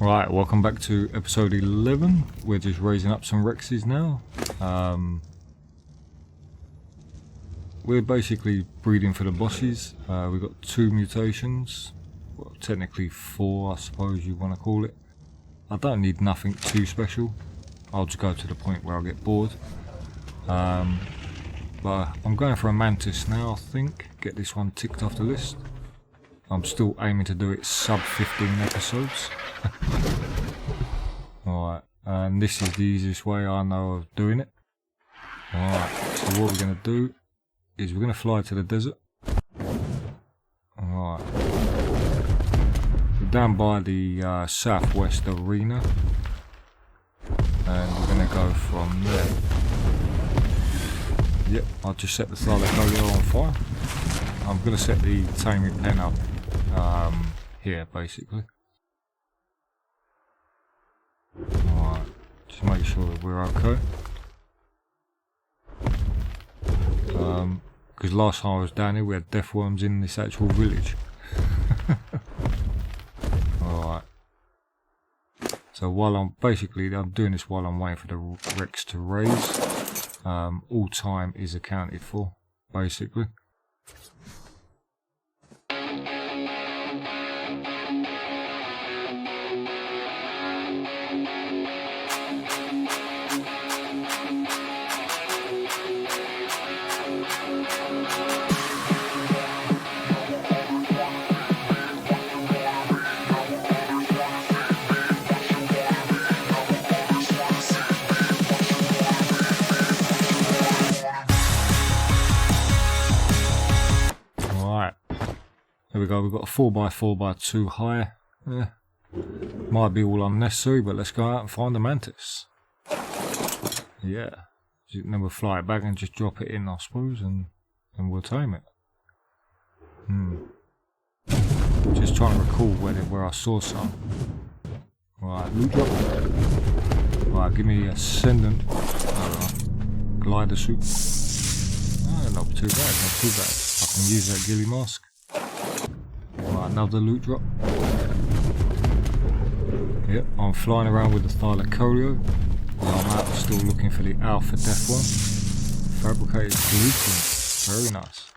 Right, welcome back to episode 11. We're just raising up some Rexes now. We're basically breeding for the bosses. We've got 2 mutations. Well, technically 4, I suppose you want to call it. I don't need nothing too special. I'll just go to the point where I get bored. But I'm going for a Mantis now, I think. Get this one ticked off the list. I'm still aiming to do it sub 15 episodes. Alright, and this is the easiest way I know of doing it. Alright, so what we're going to do is we're going to fly to the desert. Alright. We're down by the southwest arena. And we're going to go from there. Yep, I'll just set the Thylacoleo on fire. I'm going to set the taming pen up here basically. Alright, just make sure that we're okay. Because last time I was down here we had Deathworms in this actual village. Alright. So while I'm doing this while I'm waiting for the Rex to raise. All time is accounted for, basically. There we go, we've got a 4x4x2 high. Might be all unnecessary, but let's go out and find the Mantis. Yeah. Then we'll fly it back and just drop it in, I suppose, and we'll tame it. Just trying to recall where I saw some. Right, loot drop. Right, give me Ascendant glider suit. Not too bad, not too bad. I can use that ghillie mask. Right, another loot drop. Yep, I'm flying around with the Thylacoleo. I'm out still looking for the Alpha Deathworm. Fabricated blueprint. Very nice.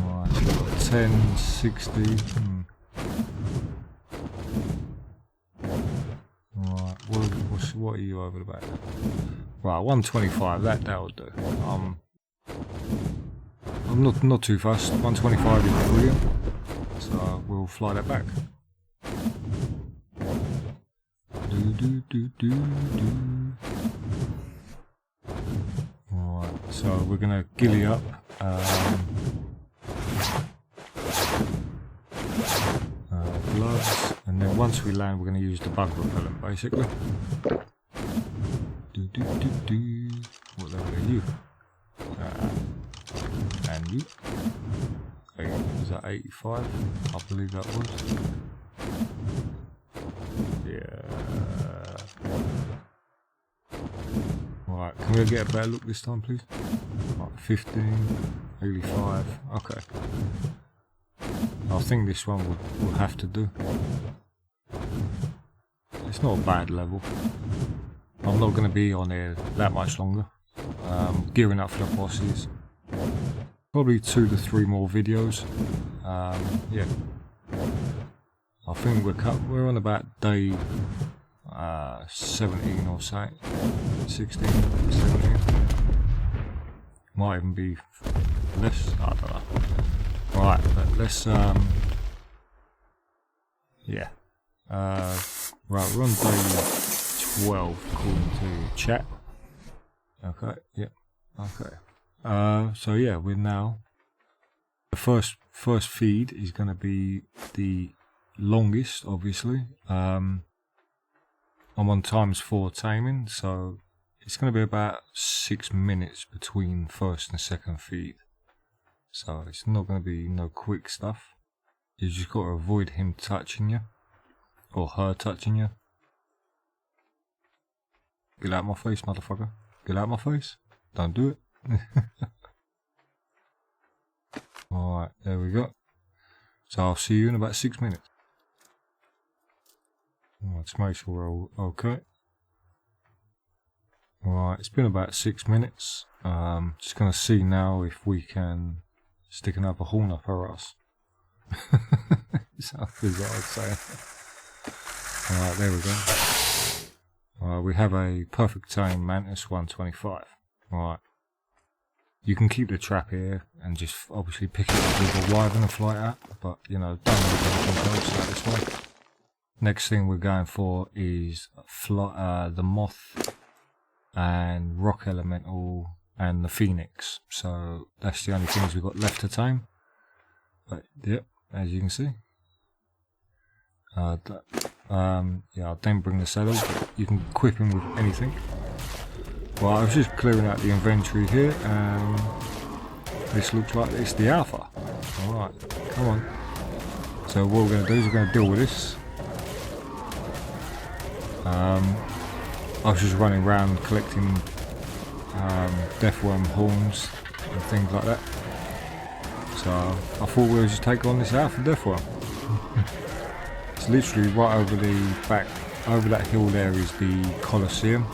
Alright, so we've got 10, 60. Alright, what are you over the back? Right, 125, that'll do. I'm not too fast. 125 is brilliant, so we'll fly that back. Alright, so we're gonna ghillie up. Gloves, and then once we land, we're gonna use the bug repellent, basically. What level are you? And you? Is that 85? I believe that was. Yeah. Right, can we get a better look this time, please? Right, 15, 85. Okay. I think this one will have to do. It's not a bad level. I'm not going to be on here that much longer. Gearing up for the bosses. Probably 2 to 3 more videos. Yeah. I think we're on about day 17 or so. 16, 17. Might even be less. I don't know. Right, but let's yeah. Right, we're on day 12 according to chat. Okay, yep, okay. So yeah, we're now, the first feed is going to be the longest, obviously. I'm on ×4 taming, so it's going to be about 6 minutes between first and second feed. So it's not going to be no quick stuff. You just got to avoid him touching you, or her touching you. Get out my face, motherfucker. Get out my face. Don't do it. Alright, there we go. So I'll see you in about 6 minutes. Let's make sure we're all okay. Right, it's been about 6 minutes. Just gonna see now if we can stick another horn up our ass. Sounds bizarre, I'd say. Alright, there we go. We have a perfect tame Mantis 125. Alright. You can keep the trap here and just obviously pick it up with a wyvern and fly it out, but you know, don't leave anything else out this way. Next thing we're going for is the moth and rock elemental and the phoenix. So that's the only things we've got left to tame. But yep, as you can see. Yeah, I didn't bring the saddle, but you can equip him with anything. Well, I was just clearing out the inventory here, and this looks like it's the alpha. Alright, come on. So what we're going to do is we're going to deal with this. I was just running around collecting Deathworm horns and things like that. So I thought we would just take on this alpha Deathworm. It's literally right over the back, over that hill there is the Colosseum.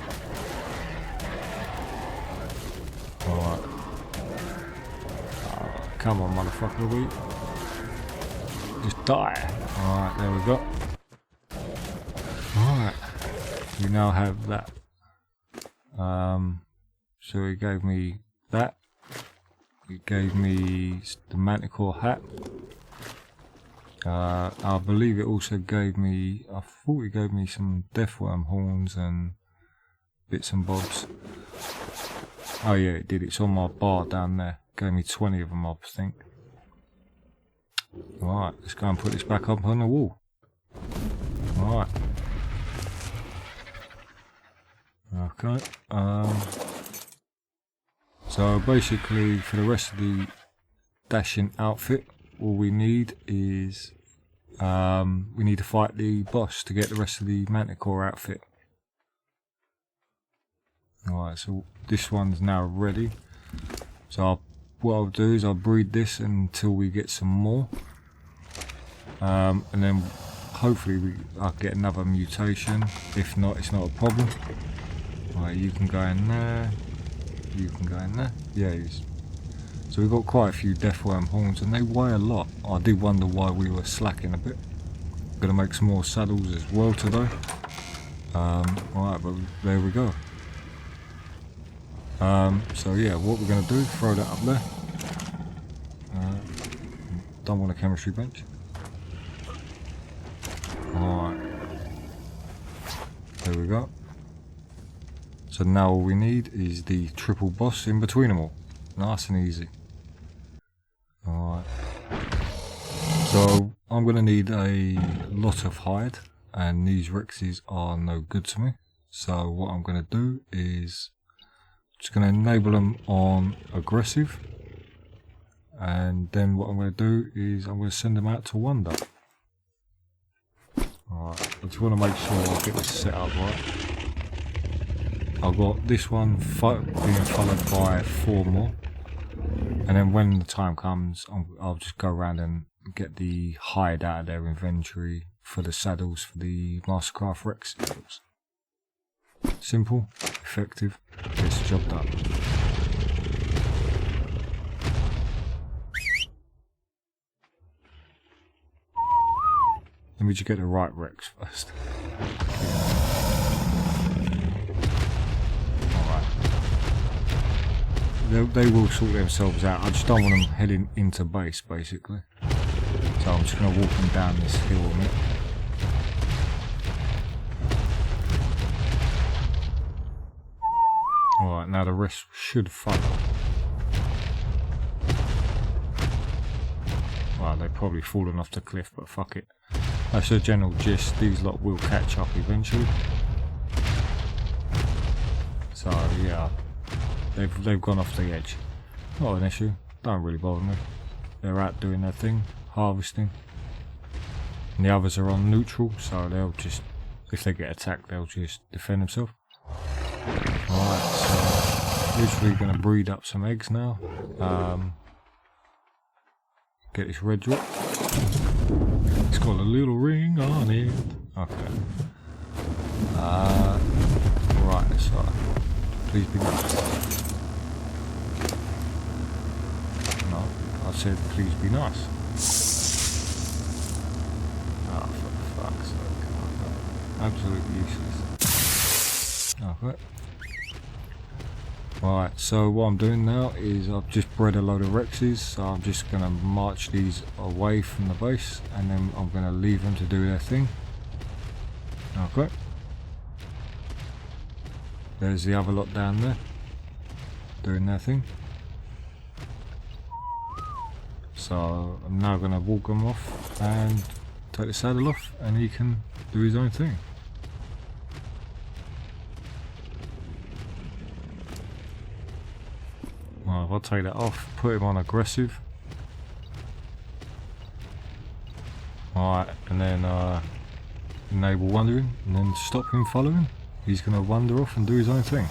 Alright. Oh, come on, motherfucker, just die. Alright, there we go. Alright. We now have that. So he gave me that. He gave me the Manticore hat. I believe it also gave me, I thought it gave me some Deathworm horns and bits and bobs. Oh yeah, it did. It's on my bar down there. Gave me 20 of them, I think. Alright, let's go and put this back up on the wall. Alright. Okay. So basically, for the rest of the dashing outfit, all we need is we need to fight the boss to get the rest of the Manticore outfit. Alright, so this one's now ready. So what I'll do is I'll breed this until we get some more. And then hopefully I'll get another mutation. If not, it's not a problem. Alright, you can go in there. You can go in there. Yeah, so we've got quite a few Deathworm horns and they weigh a lot. I did wonder why we were slacking a bit. Gonna make some more saddles as well today. Alright, but there we go. So yeah, what we're going to do, throw that up there. Don't want a chemistry bench. Alright. There we go. So now all we need is the triple boss in between them all. Nice and easy. Alright. So I'm going to need a lot of hide, and these Rexes are no good to me. So what I'm going to do is just going to enable them on aggressive, and then what I'm going to do is I'm going to send them out to wander. Alright, I just want to make sure I get this set up right. I've got this one being followed by 4 more, and then when the time comes I'll just go around and get the hide out of their inventory for the saddles for the Mastercraft Rex saddles. Simple, effective, gets the job done. Let me just get the right Rex first. Alright. They will sort themselves out. I just don't want them heading into base, basically. So I'm just going to walk them down this hill a minute. Alright, now the rest should follow. Well, they've probably fallen off the cliff, but fuck it. That's the general gist. These lot will catch up eventually. So yeah, they've gone off the edge. Not an issue. Don't really bother me. They're out doing their thing, harvesting. And the others are on neutral, so they'll just, if they get attacked, they'll just defend themselves. Alright, so literally going to breed up some eggs now. Get this red drop. It's got a little ring on it. Okay. Right, so please be nice. No, I said please be nice. Oh, for fuck's sake. Absolutely useless. Okay. Right, so what I'm doing now is I've just bred a load of Rexes, so I'm just going to march these away from the base and then I'm going to leave them to do their thing. Okay. There's the other lot down there doing their thing. So I'm now going to walk them off and take the saddle off and he can do his own thing. Well, I'll take that off, put him on aggressive. Alright, and then enable wandering, and then stop him following. He's going to wander off and do his own thing.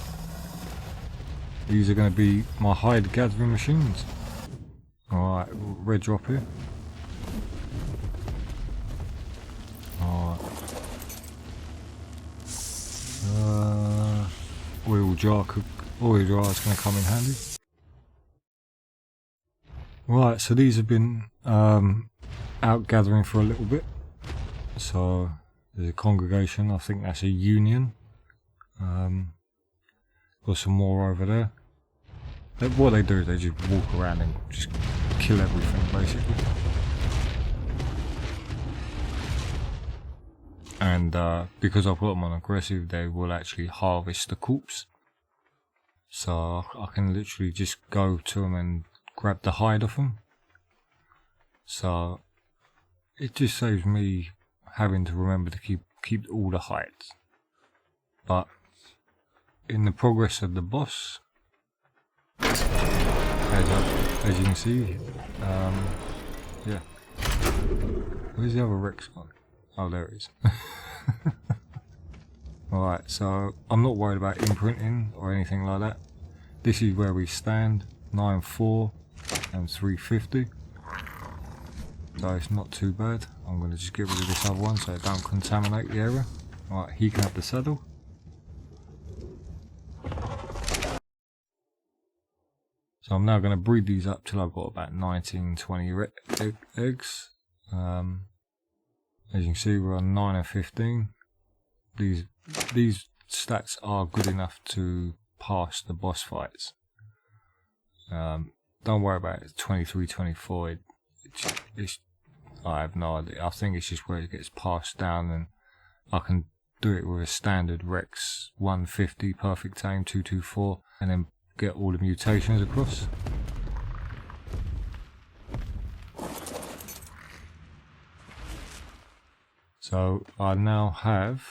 These are going to be my hide gathering machines. Alright, red drop here. Alright. Oil jar is going to come in handy. Right, so these have been out gathering for a little bit. So there's a congregation, I think that's a union. Got some more over there. What they do is they just walk around and just kill everything basically. And because I've got them on aggressive, they will actually harvest the corpse. So I can literally just go to them and grab the hide off them. So it just saves me having to remember to keep all the hides. But in the progress of the boss, as you can see, yeah. Where's the other Rex gone? Oh, there it is. Alright, so I'm not worried about imprinting or anything like that. This is where we stand, 9.4 and 350. So it's not too bad. I'm going to just get rid of this other one so it don't contaminate the area. Alright, he can have the saddle. So I'm now going to breed these up till I've got about 19-20 eggs. As you can see, we're on 9 and 15. These stats are good enough to pass the boss fights. Don't worry about it. 23, 24. I have no idea. I think it's just where it gets passed down, and I can do it with a standard Rex 150 perfect tame 224, and then get all the mutations across. So I now have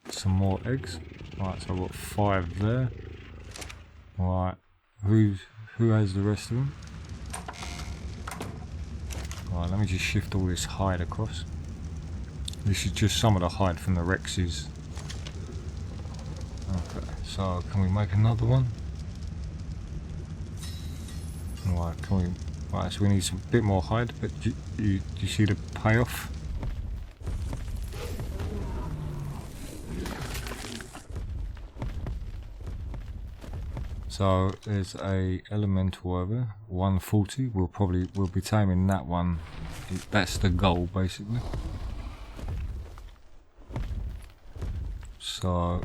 some more eggs. Right, so I've got 5 there. Right, who has the rest of them? Right, let me just shift all this hide across. This is just some of the hide from the Rexes. Okay, so can we make another one? Right, can we? Right, so we need some bit more hide, but do you see the payoff? So there's a elemental over 140. We'll be taming that one. That's the goal basically. So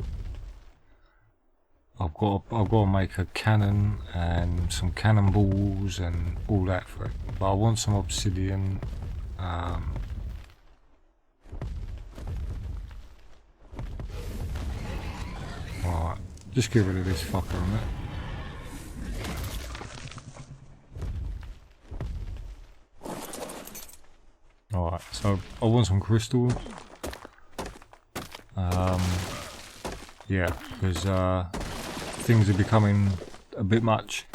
I've got to make a cannon and some cannonballs and all that for it. But I want some obsidian. Alright, just get rid of this fucker on it. Alright, so I want some crystal. Yeah, because things are becoming a bit much.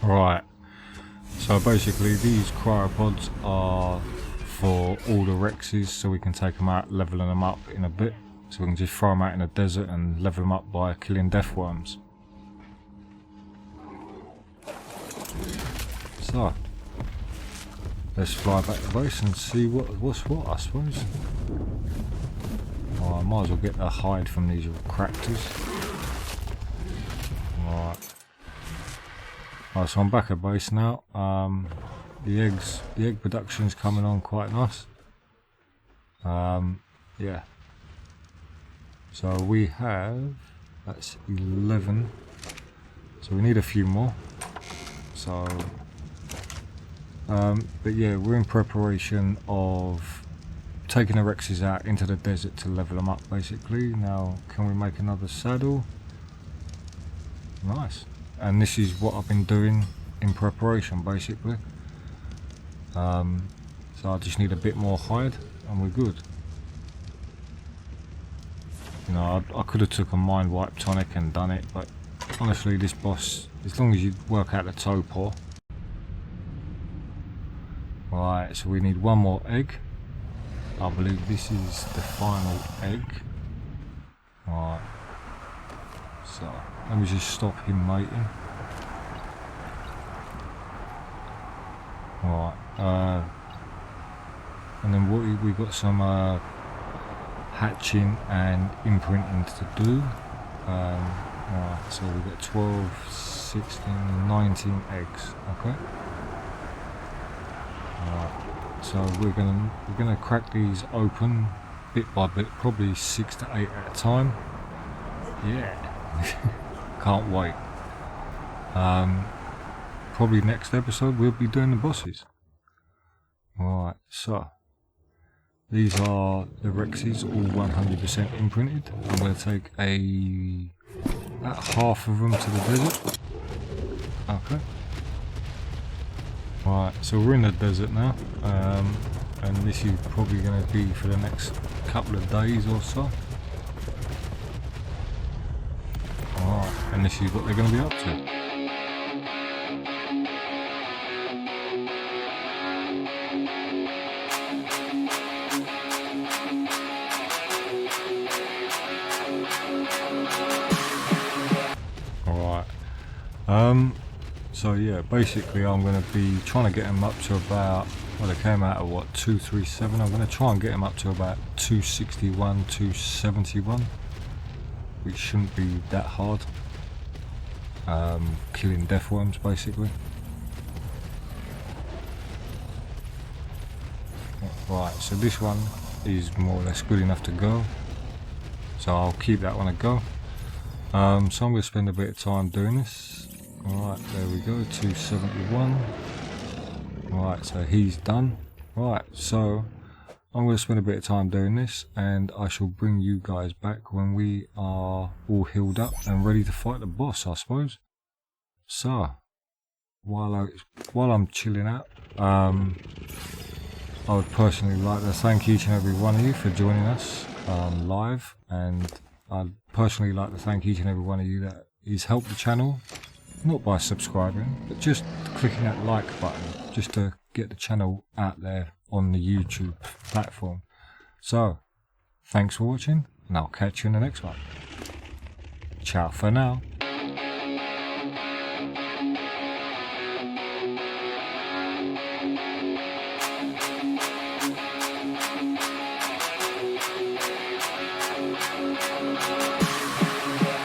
Right, so basically these cryopods are for all the Rexes, so we can take them out, leveling them up in a bit. So we can just throw them out in the desert and level them up by killing Deathworms. So, let's fly back to base and see what's what, I suppose. Oh, I might as well get the hide from these cractors. Right, so I'm back at base now. The egg production's coming on quite nice. Yeah. So we have, that's 11. So we need a few more. So, but yeah, we're in preparation of taking the Rexes out into the desert to level them up, basically. Now, can we make another saddle? Nice. And this is what I've been doing in preparation, basically. So I just need a bit more hide and we're good. You know, I could have took a mind wipe tonic and done it, but honestly this boss, as long as you work out the toe paw. Right, so we need one more egg. I believe this is the final egg. Right, so let me just stop him mating. Right, and then we got some hatching and imprinting to do. Right, so we got 12, 16, 19 eggs. Okay. Right, so we're gonna crack these open bit by bit, probably 6 to 8 at a time. Yeah, can't wait. Probably next episode we'll be doing the bosses. Right, so these are the Rexes, all 100% imprinted. I'm going to take about half of them to the desert. Okay. Right, so we're in the desert now, and this is probably going to be for the next couple of days or so. Alright, and this is what they're going to be up to. So yeah, basically I'm going to be trying to get them up to about, well, they came out at what, 237. I'm going to try and get them up to about 261, 271, which shouldn't be that hard. Killing Deathworms basically. Right, so this one is more or less good enough to go, so I'll keep that one a go. So I'm going to spend a bit of time doing this. Right, there we go, 271. Right, so he's done. Right, so I'm going to spend a bit of time doing this, and I shall bring you guys back when we are all healed up and ready to fight the boss, I suppose. So, while I'm chilling out, I would personally like to thank each and every one of you for joining us live, and I'd personally like to thank each and every one of you that has helped the channel. Not by subscribing, but just clicking that like button, just to get the channel out there on the YouTube platform. So, thanks for watching, and I'll catch you in the next one. Ciao for now.